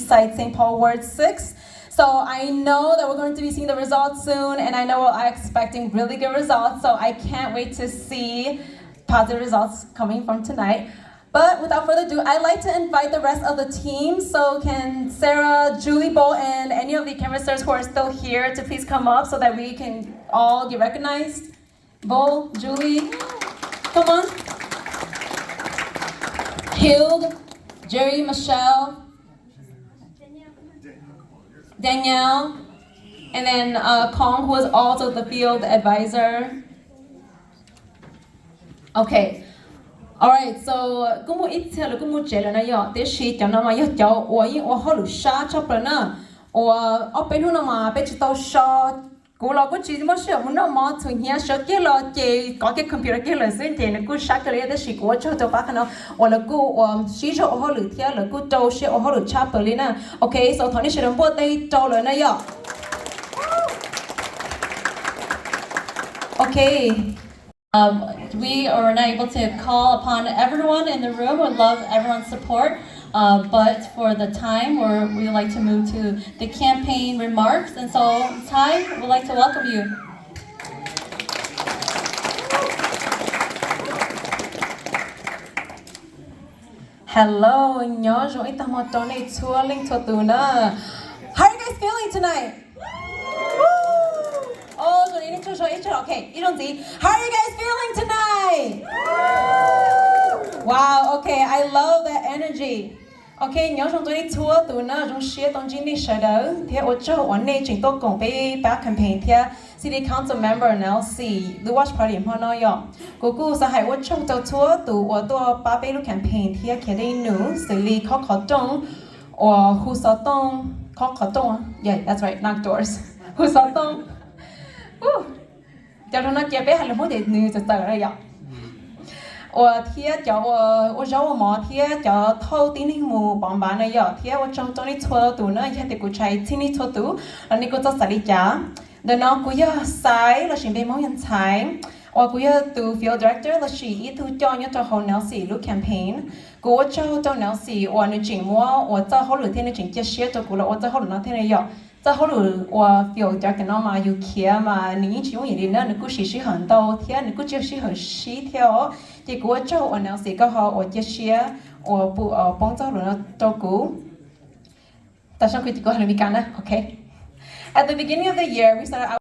East Side St. Paul Ward 6. So I know that we're going to be seeing the results soon, and I know we're expecting really good results, so I can't wait to see positive results coming from tonight. But without further ado, I'd like to invite the rest of the team. So can Sarah, Julie, Bo, and any of the canvassers who are still here to please come up so that we can all get recognized? Bo, Julie, come on. Hild, Jerry, Michelle, Danielle, and then Kong, who is also the field advisor. Okay. Alright, so cũng một ít theo là cũng một chế là này yo, thế thì cho nó mà yo cháu, 我好鲁沙差不多呢，我边头那嘛被知道沙，古老古只么是我们那嘛从here沙给了给搞个 computer 给了，所以呢古沙个เลยแต่是古就就把可能我了古我是说我好鲁天了古都是我好鲁差不多呢 ，OK， so 同你是人不得招了呢哟 ，OK。We are not able to call upon everyone in the room. Would love everyone's support, but for the time, we like to move to the campaign remarks. And so, Ty, would like to welcome you. Hello, nhớ rồi ta một trò này chua linh chua tù nữa. How are you guys feeling tonight? Oh, so ini chua ít okay. 이런 gì? How are you guys feeling tonight? Wow, okay, I love that energy. Okay, nhớ trong tôi chua tù nữa, trong xia trong chính đi sợ đâu. Thế ở chỗ ở này chúng tôi cùng với ba campaign thế City Council member Nelsie, lưu watch party mà nói yo. Cô cô sẽ hay ở trong tôi chua tù ở tôi ba bên lúc campaign thế kia đây nữa xử lý khó trong, or who sao tông khó trong. Yeah, that's right, knock doors. Who sao tông? Cho nó chia bé hay là muốn để nữจะเจอrồi ạ. 我贴叫我找我妈贴叫偷听你木帮帮的呀，贴我从你错度呢，也得กูใช้ที่นี่错度，แล้วนี่กูจะสลิจ้าเดี๋ยวน้องกูจะใส่แล้วฉันไปมองยันใช้ว่ากูจะดู field director แล้วฉันอีทูจอยจะเขาแนวสีลูก campaign กูว่าเจ้าแนวสีว่าในจริงว่าเจ้าเขาหรือที่ในจริงจะเชื่อตัวกูแล้วว่าเจ้าเขาหรือนั่นที่ไหน呀。在后头我 feel 点跟到嘛有care嘛，你只用一点呢，你估是很多天，你估就是很细条，结果之后我那时刚好我就是我不帮助了照顾，但是佢结果係咪干呢 ？Okay. At the beginning of the year, we started out